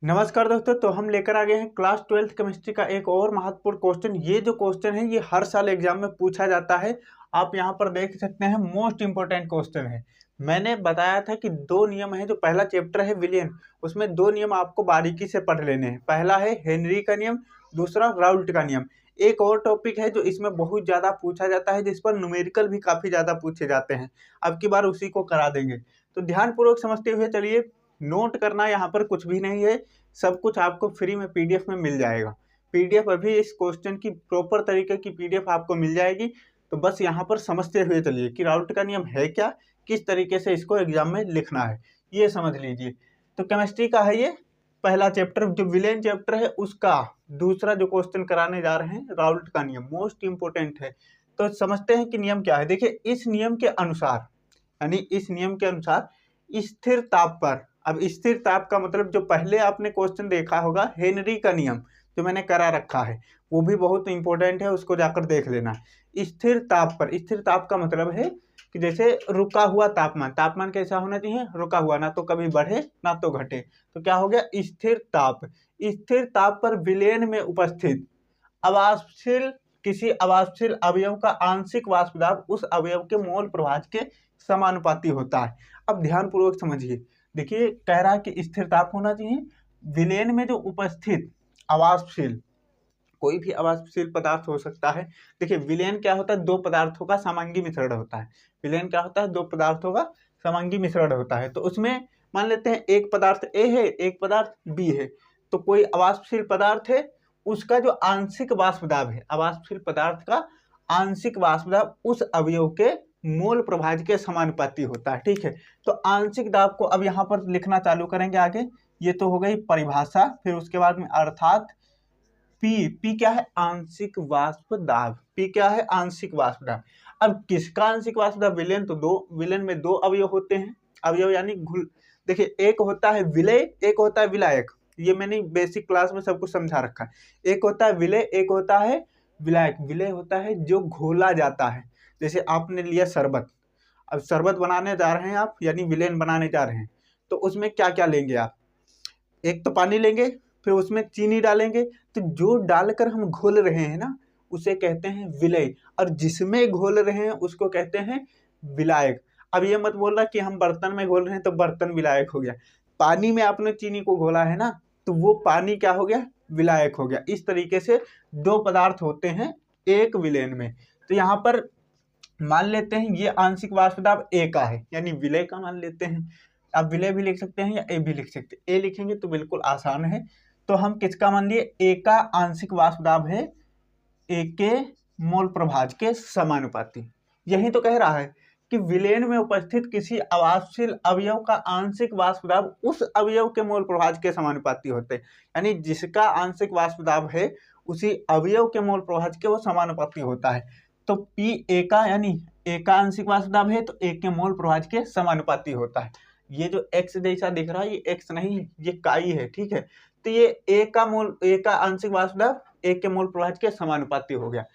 नमस्कार दोस्तों। तो हम लेकर आ गए हैं क्लास 12th केमिस्ट्री का एक और महत्वपूर्ण क्वेश्चन। ये जो क्वेश्चन है ये हर साल एग्जाम में पूछा जाता है। आप यहाँ पर देख सकते हैं, मोस्ट इंपोर्टेंट क्वेश्चन है। मैंने बताया था कि दो नियम है। जो पहला चैप्टर है विलियन, उसमें दो नियम आपको बारीकी से पढ़ लेने हैं। पहला है हेनरी का नियम, दूसरा राउल्ट का नियम। एक और टॉपिक है जो इसमें बहुत ज़्यादा पूछा जाता है, जिस पर न्यूमेरिकल भी काफ़ी ज़्यादा पूछे जाते हैं। अब की बार उसी को करा देंगे। तो ध्यानपूर्वक समझते हुए चलिए। नोट करना यहाँ पर कुछ भी नहीं है, सब कुछ आपको फ्री में पीडीएफ में मिल जाएगा। पीडीएफ अभी इस क्वेश्चन की प्रॉपर तरीके की पीडीएफ आपको मिल जाएगी। तो बस यहाँ पर समझते हुए चलिए कि राउल्ट का नियम है क्या, किस तरीके से इसको एग्जाम में लिखना है, ये समझ लीजिए। तो केमिस्ट्री का है ये पहला चैप्टर, जो विलेन चैप्टर है उसका दूसरा जो क्वेश्चन कराने जा रहे हैं, राउल्ट का नियम मोस्ट इंपोर्टेंट है। तो समझते हैं कि नियम क्या है। देखिए, इस नियम के अनुसार, यानी इस नियम के अनुसार स्थिर ताप पर, अब स्थिर ताप का मतलब जो पहले आपने क्वेश्चन देखा होगा हेनरी का नियम जो मैंने करा रखा है, वो भी बहुत इंपॉर्टेंट है, उसको जाकर देख लेना। स्थिर ताप पर, स्थिर ताप का मतलब है कि जैसे रुका हुआ तापमान, तापमान कैसा होना चाहिए, रुका हुआ, ना तो कभी बढ़े ना तो घटे। तो क्या हो गया, स्थिर ताप। स्थिर ताप पर विलयन में उपस्थित अवाष्पशील, किसी अवाष्पशील अवयव का आंशिक वाष्प दाब उस अवयव के मोल प्रभाज के समानुपाती होता है। अब ध्यानपूर्वक समझिए। देखिए, कह रहा है कि स्थिर ताप होना चाहिए। विलयन में जो उपस्थित अवाष्पशील, कोई भी अवाष्पशील पदार्थ हो सकता है। देखिए, विलयन क्या होता है, दो पदार्थों का समांगी मिश्रण होता है। विलयन क्या होता है, दो पदार्थों का समांगी मिश्रण होता है। तो उसमें मान लेते हैं एक पदार्थ ए है, एक पदार्थ बी है। तो कोई अवाष्पशील पदार्थ है, उसका जो आंशिक वाष्प दाब है, अवाष्पशील पदार्थ का आंशिक वाष्प दाब उस अवयव के मोल प्रभाज के समानुपाती होता है। ठीक है। तो आंशिक दाब को अब यहाँ पर लिखना चालू करेंगे आगे। ये तो हो गई परिभाषा। फिर उसके बाद में अर्थात पी क्या है, आंशिक वाष्प दाब। पी क्या है, आंशिक वाष्प दाब। अब किसका आंशिक वाष्प दाब, विलयन तो दो, विलयन में दो अवयव होते हैं। अवयव यानी घुल, देखिए एक होता है विलय, एक होता है विलायक। ये मैंने बेसिक क्लास में सब कुछ समझा रखा है। एक होता है विलय, एक होता है विलायक। विलय होता है जो घोला जाता है। जैसे आपने लिया शरबत, अब शरबत बनाने जा रहे हैं आप, यानी विलयन बनाने जा रहे हैं। तो उसमें क्या क्या लेंगे आप, एक तो पानी लेंगे, फिर उसमें चीनी डालेंगे। तो जो डालकर हम घोल रहे हैं ना, उसे कहते हैं विलय, और जिसमें घोल रहे हैं उसको कहते हैं विलायक। अब ये मत बोलना कि हम बर्तन में घोल रहे हैं तो बर्तन विलायक हो गया। पानी में आपने चीनी को घोला है ना, तो वो पानी क्या हो गया, विलायक हो गया। इस तरीके से दो पदार्थ होते हैं एक विलयन में। तो यहाँ पर मान लेते हैं ये आंशिक वाष्प दाब ए का है, यानी विलय का मान लेते हैं। आप विलय भी लिख सकते हैं या ए भी लिख सकते हैं। ए लिखेंगे तो बिल्कुल आसान है। तो हम किसका मान लिए, ए का आंशिक वाष्प दाब है ए के मोल प्रभाज के समानुपाती। यही तो कह रहा है कि विलयन में उपस्थित किसी अवाष्पशील अवयव का आंशिक वाष्प दाब उस अवयव के मोल प्रभाज के समानुपाती होते हैं। यानी जिसका आंशिक वाष्प दाब है उसी अवयव के मोल प्रभाज के वो समानुपाती होता है। तो पी ए का, यानी ए का आंशिक वाष्प दाब है तो ए के मोल प्रभाज के समानुपाती होता है। ये जो एक्स जैसा दिख रहा है ये एक्स नहीं, ये काई है। ठीक है। तो ये ए का आंशिक वाष्प दाब ए के मोल प्रभाज के समानुपाती हो गया।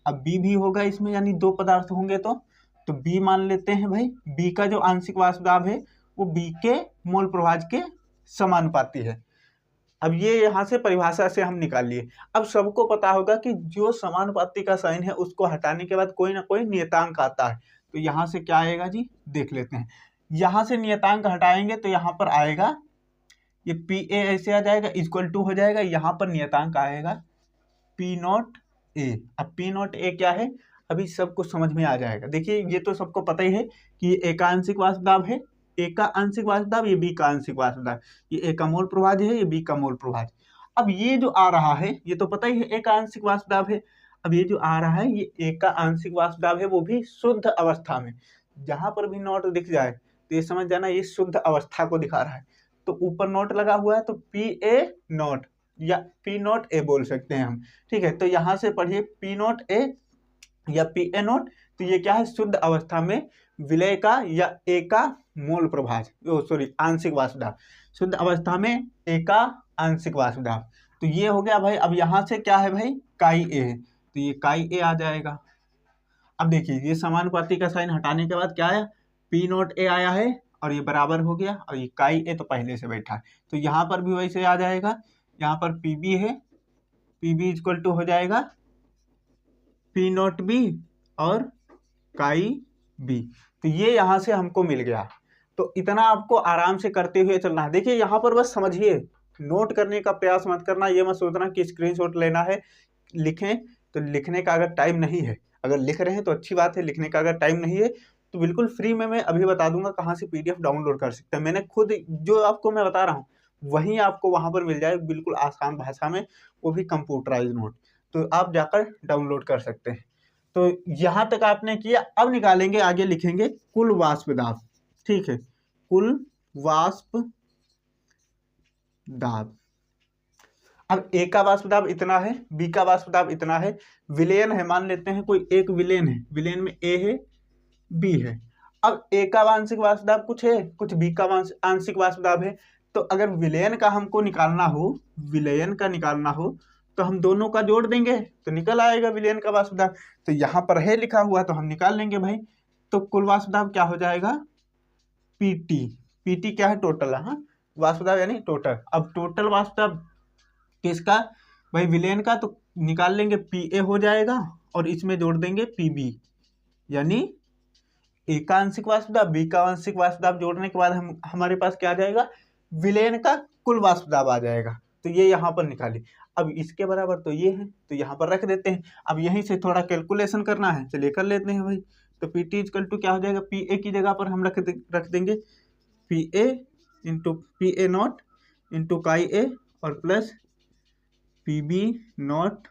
अब बी भी होगा इसमें, यानी दो पदार्थ होंगे तो बी मान लेते हैं भाई। बी का जो आंशिक वाष्प दाब है वो बी के मोल प्रभाज के समानुपाती है। अब ये यहाँ से परिभाषा से हम निकाल लिए। अब सबको पता होगा कि जो समानुपाती का साइन है उसको हटाने के बाद कोई ना कोई नियतांक आता है। तो यहाँ से क्या आएगा जी, देख लेते हैं। यहाँ से नियतांक हटाएंगे तो यहाँ पर आएगा, ये पी ए ऐसे आ जाएगा, इक्वल टू हो जाएगा, यहाँ पर नियतांक आएगा पी नॉट ए। अब पी नॉट ए क्या है, अभी सब कुछ समझ में आ जाएगा। देखिए, ये तो सबको पता ही है कि ये ए का आंशिक वाष्प दाब है, ए का आंशिक वाष्प दाब, ये बी का आंशिक वाष्प दाब, ये ए का मोल प्रभाज है, ये बी का मोल प्रभाज। अब ये जो आ रहा है ये तो पता ही है ए का आंशिक वाष्प दाब है। अब ये जो आ रहा है ये ए का आंशिक वाष्प दाब है, वो भी शुद्ध अवस्था में। जहां पर भी नोट दिख जाए तो ये समझ जाना ये शुद्ध अवस्था को दिखा रहा है। तो ऊपर नोट लगा हुआ है तो पी ए नोट या पी नोट ए बोल सकते हैं हम। ठीक है। तो यहाँ से पढ़िए पी नोट ए या पी ए नोट। तो ये क्या है, शुद्ध अवस्था में विलय का या ए का मोल प्रभाज, सॉरी आंशिक वाष्प दाब। शुद्ध अवस्था में ए का आंशिक वाष्प दाब। तो ये हो गया भाई। अब यहाँ से क्या है भाई, काई ए है, तो ये काई ए आ जाएगा। अब देखिए, ये समानुपाती का साइन हटाने के बाद क्या आया, पी नोट ए आया है, और ये बराबर हो गया, और ये काई ए तो पहले से बैठा है, तो यहाँ पर भी वैसे आ जाएगा। यहाँ पर पी बी है, पी बी इक्वल टू हो जाएगा पी नॉट बी और काई बी। तो ये यहाँ से हमको मिल गया। तो इतना आपको आराम से करते हुए चलना है। देखिए यहाँ पर बस समझिए, नोट करने का प्रयास मत करना, ये मत सोचना कि स्क्रीनशॉट लेना है लिखें। तो लिखने का अगर टाइम नहीं है, अगर लिख रहे हैं तो अच्छी बात है, लिखने का अगर टाइम नहीं है तो बिल्कुल फ्री में मैं अभी बता दूंगा कहाँ से पीडीएफ डाउनलोड कर सकते हैं। मैंने खुद जो आपको मैं बता रहा हूँ वहीं आपको वहाँ पर मिल जाए, बिल्कुल आसान भाषा में, वो भी कंप्यूटराइज नोट, तो आप जाकर डाउनलोड कर सकते हैं। तो यहाँ तक आपने किया, अब निकालेंगे, आगे लिखेंगे कुल वाष्प दाब। ठीक है, कुल वाष्प दाब। अब ए का वाष्प दाब इतना है, बी का वाष्प दाब इतना है, विलयन है, मान लेते हैं कोई एक विलयन है, विलयन में ए है बी है। अब ए का आंशिक वाष्प दाब कुछ है, कुछ बी का आंशिक वाष्प दाब है। तो अगर विलयन का हमको निकालना हो, विलयन का निकालना हो तो हम दोनों का जोड़ देंगे तो निकल आएगा विलयन का वाष्प दाब। तो यहाँ पर है लिखा हुआ तो हम निकाल लेंगे भाई। तो कुल वाष्प दाब क्या हो जाएगा, पीटी। पीटी क्या है, टोटल, हाँ, वाष्प दाब यानी टोटल। अब टोटल वाष्प दाब किसका, भाई विलयन का, तो निकाल लेंगे पी ए हो जाएगा और इसमें जोड़ देंगे पी बी, यानी ए का आंशिक वाष्प दाब, बी का आंशिक वाष्प दाब जोड़ने के बाद हमारे पास क्या आ जाएगा, विलयन का कुल वाष्प दाब आ जाएगा। तो ये यहाँ पर निकाली। अब इसके बराबर तो ये है, तो यहाँ पर रख देते हैं। अब यहीं से थोड़ा कैलकुलेशन करना है, चलिए कर लेते हैं भाई। तो पी टी इक्वल टू क्या हो जाएगा, पी ए की जगह पर हम रख देंगे P A into P A naught into chi A और plus P B naught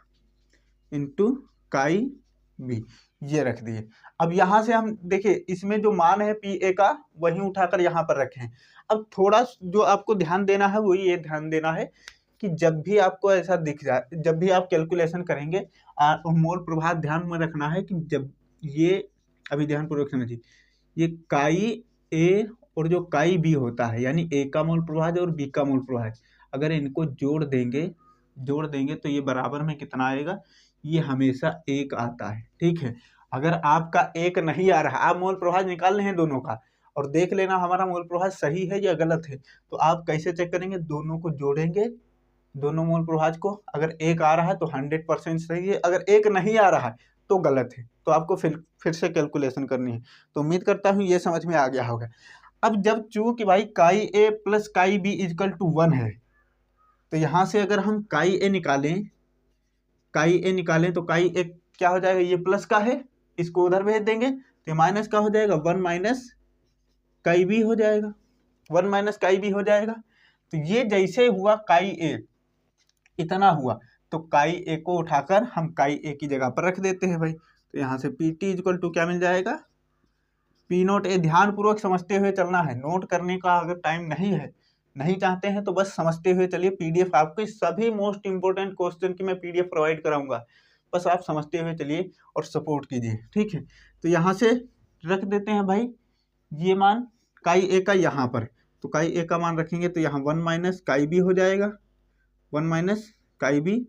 into chi B, ये रख दिए। अब यहाँ से हम देखिए, इसमें जो मान है पी ए का वही उठाकर यहाँ पर रखें। अब थोड़ा जो आपको ध्यान देना है वो ये ध्यान देना है कि जब भी आपको ऐसा दिख जाए, जब भी आप कैलकुलेशन करेंगे, मोल प्रभाव ध्यान में रखना है कि जब ये, अभी ध्यानपूर्वक समझिए, ये काई ए और जो काई बी होता है, यानी ए का मोल प्रभाव और बी का मोल प्रभाव, अगर इनको जोड़ देंगे तो ये बराबर में कितना आएगा, ये हमेशा एक आता है। ठीक है, अगर आपका एक नहीं आ रहा, आप मोल प्रभाव निकाल रहे हैं दोनों का और देख लेना हमारा मोल प्रभाव सही है या गलत है, तो आप कैसे चेक करेंगे, दोनों को जोड़ेंगे, दोनों मोल प्रभाव को, अगर एक आ रहा है तो 100% सही है, अगर एक नहीं आ रहा है तो गलत है। तो आपको फिर से कैलकुलेशन करनी है। तो उम्मीद करता हूँ ये समझ में आ गया होगा। अब जब चूंकि भाई chi A plus chi B equal to 1 है, तो यहाँ से अगर हम काई ए निकालें तो काई ए क्या हो जाएगा, ये प्लस का है, इसको उधर भेज देंगे तो माइनस का हो जाएगा, 1 माइनस काई बी हो जाएगा, 1 माइनस काई बी हो जाएगा। तो ये जैसे हुआ काई ए इतना हुआ, तो काई ए को उठाकर हम काई ए की जगह पर रख देते हैं भाई। तो यहाँ से पी टी इक्वल टू क्या मिल जाएगा, पी नोट ए। ध्यानपूर्वक समझते हुए चलना है, नोट करने का अगर टाइम नहीं चाहते हैं तो बस समझते हुए चलिए। पीडीएफ आपके सभी मोस्ट इंपोर्टेंट क्वेश्चन की मैं पीडीएफ प्रोवाइड कराऊंगा, बस आप समझते हुए चलिए और सपोर्ट कीजिए। ठीक है, तो यहाँ से रख देते हैं भाई ये मान काई ए का यहाँ पर, तो काई ए का मान रखेंगे तो यहाँ 1 माइनस काई बी हो जाएगा, 1 माइनस काई बी,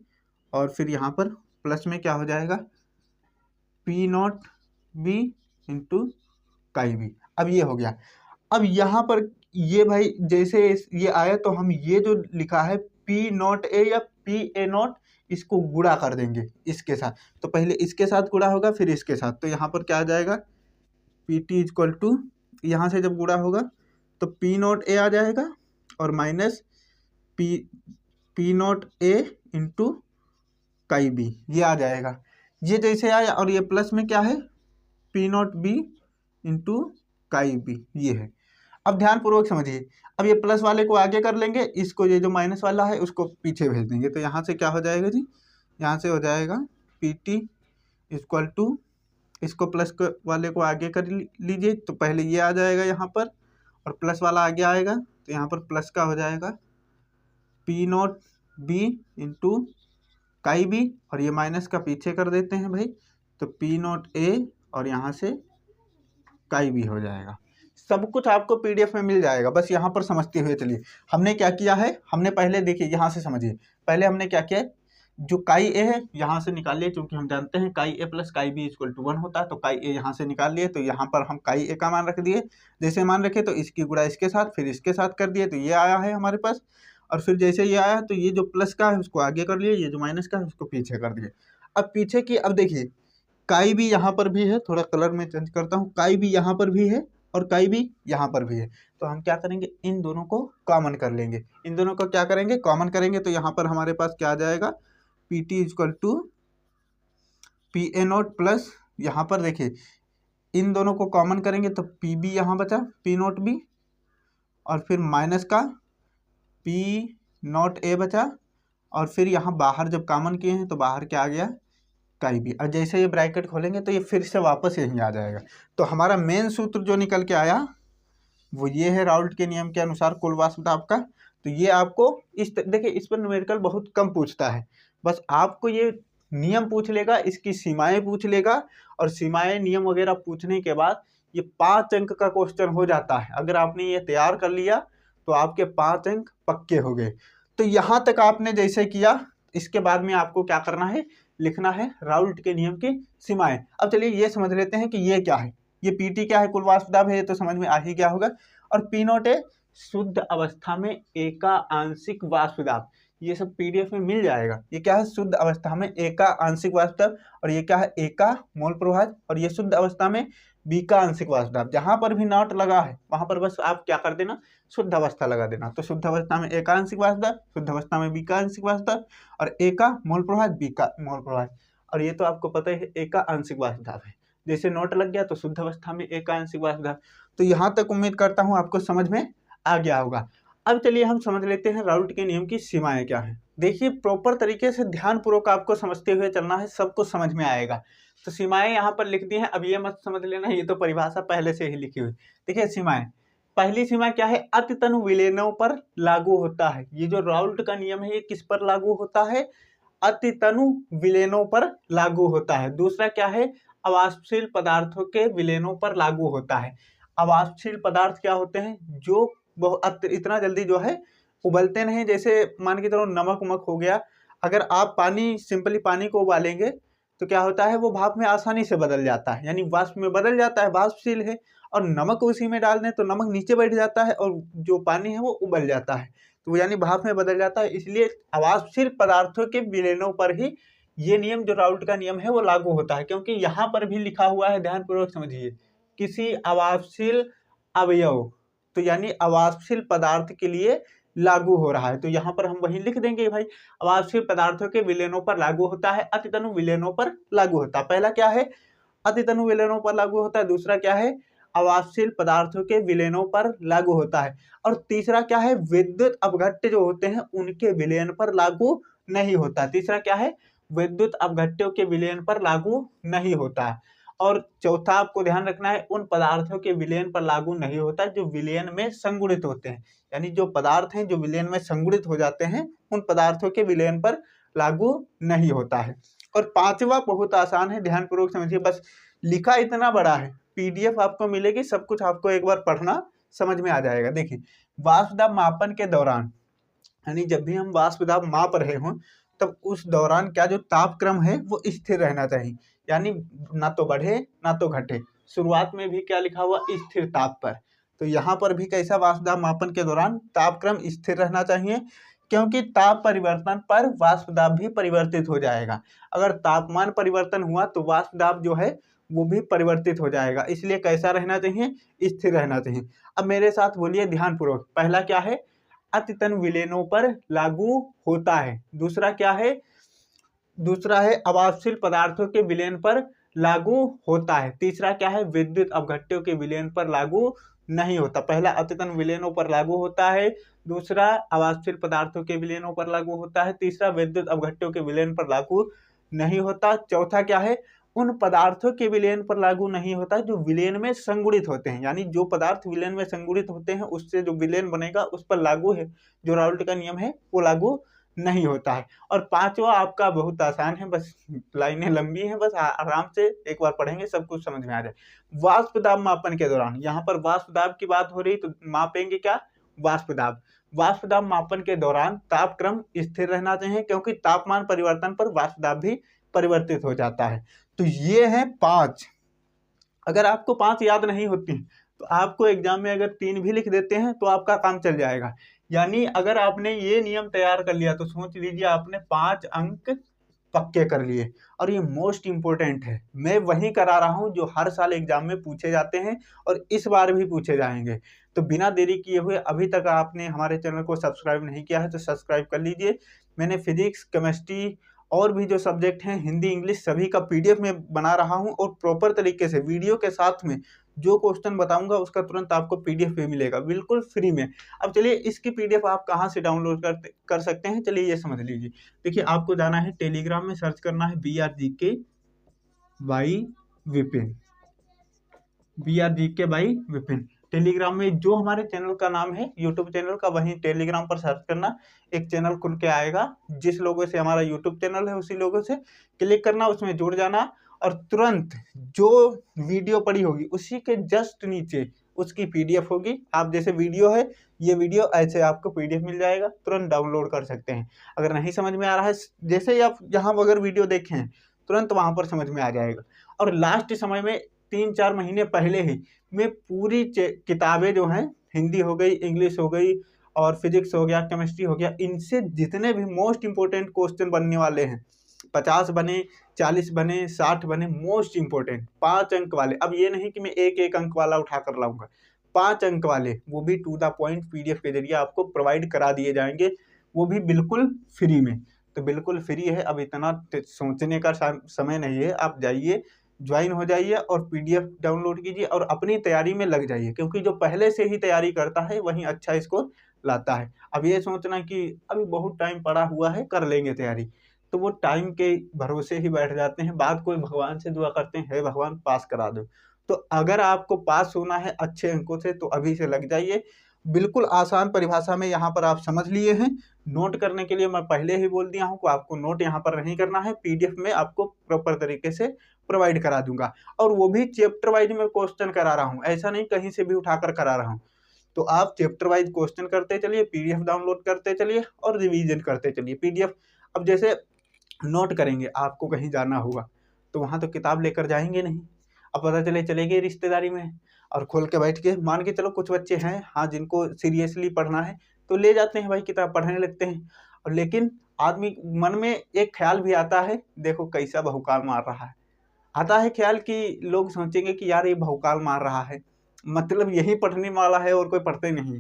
और फिर यहाँ पर प्लस में क्या हो जाएगा, P not be into chi B. अब ये हो गया। अब यहाँ पर ये भाई जैसे ये आया तो हम ये जो लिखा है पी नॉट ए या पी ए नॉट, इसको गुणा कर देंगे इसके साथ। तो पहले इसके साथ गुणा होगा फिर इसके साथ, तो यहाँ पर क्या आ जाएगा, पी टी इक्वल टू, यहाँ से जब गुणा होगा तो पी नॉट ए आ जाएगा और minus P not a into chi B, ये आ जाएगा। ये जैसे आया और ये प्लस में क्या है, P not be into chi B, ये है। अब ध्यानपूर्वक समझिए, अब ये प्लस वाले को आगे कर लेंगे, इसको ये जो माइनस वाला है उसको पीछे भेज देंगे। तो यहाँ से क्या हो जाएगा जी, यहाँ से हो जाएगा पी टी इक्वल टू, इसको प्लस वाले को आगे कर लीजिए, तो पहले ये आ जाएगा यहाँ पर और प्लस वाला आगे आएगा, तो यहाँ पर प्लस का हो जाएगा P not be into chi B, और ये माइनस का पीछे कर देते हैं भाई, तो पी नॉट ए और यहाँ से काई बी हो जाएगा। सब कुछ आपको पीडीएफ में मिल जाएगा, बस यहाँ पर समझते हुए चलिए। हमने क्या किया है, हमने पहले देखिए, यहाँ से समझिए, पहले हमने क्या किया है, जो काई ए है यहाँ से निकाल लिए, क्योंकि हम जानते हैं chi A plus chi B equal to 1 होता है, तो काई ए यहाँ से निकाल लिए, तो यहाँ पर हम काई ए का मान रख दिए। जैसे मान रखे तो इसकी गुणा इसके साथ, फिर इसके साथ कर दिए, तो ये आया है हमारे पास। और फिर जैसे ये आया तो ये जो प्लस का है उसको आगे कर लिए, ये जो माइनस का है उसको पीछे कर दिए। अब पीछे की, अब देखिए काई भी यहाँ पर भी है, थोड़ा कलर में चेंज करता हूँ, काई भी यहाँ पर भी है और काई भी यहाँ पर भी है। तो हम क्या करेंगे, इन दोनों को कॉमन कर लेंगे। इन दोनों को क्या करेंगे, कॉमन करेंगे, तो यहाँ पर हमारे पास क्या आ जाएगा, P T equal to P A naught plus, यहाँ पर देखिए इन दोनों को कॉमन करेंगे तो पी बी यहाँ बचा, पी नोट बी, और फिर माइनस का पी नोट ए बचा, और फिर यहाँ बाहर जब कॉमन किए हैं तो बाहर क्या आ गया, काई भी। और जैसे ये ब्रैकेट खोलेंगे तो ये फिर से वापस यहीं आ जाएगा। तो हमारा मेन सूत्र जो निकल के आया वो ये है, राउल्ट के नियम के अनुसार कुल वाष्प दाब का। तो ये आपको देखिए इस पर न्यूमेरिकल बहुत कम पूछता है, बस आपको ये नियम पूछ लेगा, इसकी सीमाएं पूछ लेगा, और सीमाएं नियम वगैरह पूछने के बाद ये 5 अंक का क्वेश्चन हो जाता है। अगर आपने ये तैयार कर लिया तो आपके 5 अंक पक्के हो गए। तो यहाँ तक आपने जैसे किया, इसके बाद में आपको क्या करना है, लिखना है राउल्ट के नियम की सीमाएं। अब चलिए ये समझ लेते हैं कि ये क्या है, ये पीटी क्या है, कुल वाष्प दाब है, ये तो समझ में आ ही गया होगा। और पी नोट है शुद्ध अवस्था में ए का आंशिक वाष्प दाब, ये सब पीडीएफ में मिल जाएगा। ये क्या है, शुद्ध अवस्था में ए का आंशिक वाष्प दाब, और ये क्या है, ए का मोल प्रवाह, और ये शुद्ध अवस्था में बी का आंशिक वाष्प दाब। जहां पर भी नॉट लगा है वहां पर बस आप क्या कर देना, शुद्ध अवस्था लगा देना। तो शुद्ध अवस्था में ए का आंशिक वाष्प दाब, शुद्ध अवस्था में बी का आंशिक वाष्प दाब, और ए का मोल प्रवाह, बी का मोल प्रवाह। और ये तो आपको पता है ए का आंशिक वाष्प दाब है, जैसे नोट लग गया तो शुद्ध अवस्था में ए का आंशिक वाष्प दाब। तो यहाँ तक उम्मीद करता हूँ आपको समझ में आ गया होगा। अब चलिए हम समझ लेते हैं राउल्ट के नियम की सीमाएं क्या है। देखिए प्रॉपर तरीके से ध्यानपूर्वक आपको समझते हुए चलना है, सब कुछ समझ में आएगा। तो सीमाएं यहाँ पर लिख दी हैं, अब ये मत समझ लेना ये तो परिभाषा पहले से ही लिखी हुई। देखिए सीमाएं, पहली सीमा क्या है, अतितनु विलेनों पर लागू होता है। ये जो राउल्ट का नियम है ये किस पर लागू होता है, अतितनु विलेनों पर लागू होता है। दूसरा क्या है, अवाष्पशील पदार्थों के विलेनों पर लागू होता है। अवाष्पशील पदार्थ क्या होते हैं, जो इतना जल्दी जो है उबलते नहीं, जैसे मान के चलो नमक उमक हो गया। अगर आप पानी, सिंपली पानी को उबालेंगे तो क्या होता है, वो भाप में आसानी से बदल जाता है, यानी वाष्प में बदल जाता है, वाष्पशील है। और नमक उसी में डाल दें तो नमक नीचे बैठ जाता है और जो पानी है वो उबल जाता है, तो यानी भाप में बदल जाता है। इसलिए अवाष्पशील पदार्थों के विलेनों पर ही ये नियम, जो राउल्ट का नियम है, वो लागू होता है। क्योंकि यहाँ पर भी लिखा हुआ है, ध्यानपूर्वक समझिए, किसी अवाष्पशील अवयव, तो यानी अवाष्पशील पदार्थ के लिए लागू हो रहा है। तो यहाँ पर हम वही लिख देंगे भाई, अवाष्पशील पदार्थों के विलेनों पर लागू होता है, अतितनु विलेनों पर लागू होता है। पहला क्या है, अतितनु विलेनों पर लागू होता है। दूसरा क्या है, अवाष्पशील पदार्थों के विलेनों पर लागू होता है। और तीसरा क्या है, विद्युत अपघट्य जो होते हैं उनके विलेन पर लागू नहीं होता। तीसरा क्या है, विद्युत अपघट्यों के विलेन पर लागू नहीं होता है। और चौथा आपको ध्यान रखना है, उन पदार्थों के विलयन पर लागू नहीं होता जो विलयन में संगुणित होते हैं। यानी जो पदार्थ हैं जो विलयन में संगुणित हो जाते हैं, उन पदार्थों के विलयन पर लागू नहीं होता है। और पांचवा बहुत आसान है, ध्यानपूर्वक समझिए, बस लिखा इतना बड़ा है, पीडीएफ आपको मिलेगी, सब कुछ आपको एक बार पढ़ना समझ में आ जाएगा। देखिए वाष्प दाब मापन के दौरान, यानी जब भी हम वाष्प दाब माप रहे हों तब उस दौरान क्या जो तापक्रम है वो स्थिर रहना चाहिए, यानी ना तो बढ़े ना तो घटे। शुरुआत में भी क्या लिखा हुआ, स्थिर ताप पर। तो यहाँ पर भी कैसा, वाष्प दाब मापन के दौरान तापक्रम स्थिर रहना चाहिए, क्योंकि ताप परिवर्तन पर वाष्प दाब भी परिवर्तित हो जाएगा। अगर तापमान परिवर्तन हुआ तो वाष्प दाब जो है वो भी परिवर्तित हो जाएगा, इसलिए कैसा रहना चाहिए, स्थिर रहना चाहिए। अब मेरे साथ बोलिए ध्यानपूर्वक, पहला क्या है, अतितनु विलेनों पर लागू होता है। दूसरा क्या है, दूसरा है अवाष्पशील पदार्थों के विलयन पर लागू होता है। तीसरा क्या है, विद्युत अपघट्यों के विलयन पर लागू नहीं होता। पहला अतितनु विलयनों पर लागू होता है, दूसरा अवाष्पशील पदार्थों के विलयनों पर लागू होता है, तीसरा विद्युत अपघट्यों के विलयन पर लागू नहीं होता। चौथा क्या है, उन पदार्थों के विलयन पर लागू नहीं होता जो विलयन में संगुणित होते हैं, यानी जो पदार्थ विलयन में संगुणित होते हैं उससे जो विलयन बनेगा उस पर लागू है, जो राउल्ट का नियम है वो लागू नहीं होता है। और पांचवा आपका बहुत आसान है, बस लाइनें लंबी हैं, बस आराम से एक बार पढ़ेंगे सब कुछ समझ में आ जाए। वाष्प दाब मापन के दौरान, यहाँ पर वाष्प दाब की बात हो रही तो मापेंगे क्या, वाष्प दाब। वाष्प दाब मापन के दौरान तापक्रम स्थिर रहना चाहिए, क्योंकि तापमान परिवर्तन पर वाष्प दाब भी परिवर्तित हो जाता है। तो ये है 5। अगर आपको 5 याद नहीं होती तो आपको एग्जाम में अगर 3 भी लिख देते हैं तो आपका काम चल जाएगा। यानी अगर आपने ये नियम तैयार कर लिया तो सोच लीजिए आपने 5 अंक पक्के कर लिए। और ये मोस्ट इंपोर्टेंट है, मैं वही करा रहा हूँ जो हर साल एग्जाम में पूछे जाते हैं और इस बार भी पूछे जाएंगे। तो बिना देरी किए हुए, अभी तक आपने हमारे चैनल को सब्सक्राइब नहीं किया है तो सब्सक्राइब कर लीजिए। मैंने फिजिक्स, केमिस्ट्री और भी जो सब्जेक्ट हैं, हिंदी, इंग्लिश, सभी का पीडीएफ में बना रहा हूं और प्रॉपर तरीके से वीडियो के साथ में जो क्वेश्चन बताऊंगा उसका तुरंत आपको पीडीएफ पे मिलेगा, बिल्कुल फ्री में। अब चलिए इसकी पीडीएफ आप कहां से डाउनलोड कर सकते हैं, चलिए ये समझ लीजिए। देखिए, आपको जाना है टेलीग्राम में, सर्च करना है BRGK by Vipin, BRGK by Vipin. Telegram में जो हमारे चैनल का नाम है, यूट्यूब चैनल का, वहीं टेलीग्राम पर सर्च करना, एक चैनल खुल के आएगा। जिस लोगों से हमारा यूट्यूब चैनल है उसी लोगों से क्लिक करना, उसमें जुड़ जाना और तुरंत जो वीडियो पड़ी होगी उसी के जस्ट नीचे उसकी पीडीएफ होगी। आप जैसे वीडियो है, ये वीडियो ऐसे आपको पीडीएफ मिल जाएगा, तुरंत डाउनलोड कर सकते हैं। अगर नहीं समझ में आ रहा है, जैसे ही आप यहाँ अगर वीडियो देखें तुरंत वहाँ पर समझ में आ जाएगा। और लास्ट समय में 3-4 महीने पहले ही मैं पूरी किताबें जो हैं, हिंदी हो गई, इंग्लिश हो गई और फिजिक्स हो गया, केमिस्ट्री हो गया, इनसे जितने भी मोस्ट इंपोर्टेंट क्वेश्चन बनने वाले हैं, 50 बने, 40 बने, 60 बने, मोस्ट इंपोर्टेंट 5 अंक वाले। अब ये नहीं कि मैं एक अंक वाला उठा कर लाऊंगा, 5 अंक वाले, वो भी टू द पॉइंट पीडीएफ के जरिए आपको प्रोवाइड करा दिए जाएंगे, वो भी बिल्कुल फ्री में। तो बिल्कुल फ्री है, अब इतना सोचने का समय नहीं है। आप जाइए, ज्वाइन हो जाइए और पीडीएफ डाउनलोड कीजिए और अपनी तैयारी में लग जाइए, क्योंकि जो पहले से ही तैयारी करता है वही अच्छा स्कोर लाता है। अब ये सोचना कि अभी बहुत टाइम पड़ा हुआ है, कर लेंगे तैयारी, तो वो टाइम के भरोसे ही बैठ जाते हैं। बाद कोई भगवान से दुआ करते हैं, हे भगवान पास करा दो। तो अगर आपको पास होना है अच्छे अंकों से तो अभी से लग जाइए। बिल्कुल आसान परिभाषा में यहाँ पर आप समझ लिए हैं। नोट करने के लिए मैं पहले ही बोल दिया हूँ कि आपको नोट यहाँ पर नहीं करना है, पीडीएफ में आपको प्रॉपर तरीके से प्रोवाइड करा दूंगा। और वो भी चैप्टर वाइज में क्वेश्चन करा रहा हूँ, ऐसा नहीं कहीं से भी उठाकर करा रहा हूँ। तो आप चैप्टर वाइज क्वेश्चन करते चलिए, पीडीएफ डाउनलोड करते चलिए और रिवीजन करते चलिए। पीडीएफ अब जैसे नोट करेंगे, आपको कहीं जाना होगा तो वहाँ तो किताब लेकर जाएंगे नहीं। अब पता चले गए रिश्तेदारी में और खोल के बैठ के, मान के चलो कुछ बच्चे हैं हाँ जिनको सीरियसली पढ़ना है तो ले जाते हैं भाई, किताब पढ़ने लगते हैं। और लेकिन आदमी मन में एक ख्याल भी आता है, देखो कैसा बहुकाल मार रहा है, आता है ख्याल कि लोग सोचेंगे कि यार ये बहुकाल मार रहा है, मतलब यही पढ़ने वाला है और कोई पढ़ते नहीं।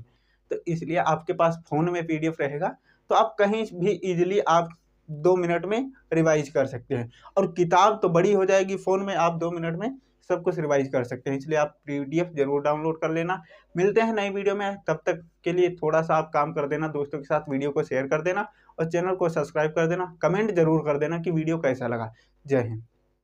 तो इसलिए आपके पास फ़ोन में पीडीएफ रहेगा, तो आप कहीं भी इजीली आप 2 मिनट में रिवाइज कर सकते हैं। और किताब तो बड़ी हो जाएगी, फ़ोन में आप 2 मिनट में सब कुछ रिवाइज कर सकते हैं। इसलिए आप पीडीएफ जरूर डाउनलोड कर लेना। मिलते हैं नई वीडियो में, तब तक के लिए थोड़ा सा आप काम कर देना, दोस्तों के साथ वीडियो को शेयर कर देना और चैनल को सब्सक्राइब कर देना। कमेंट जरूर कर देना कि वीडियो कैसा लगा। जय हिंद।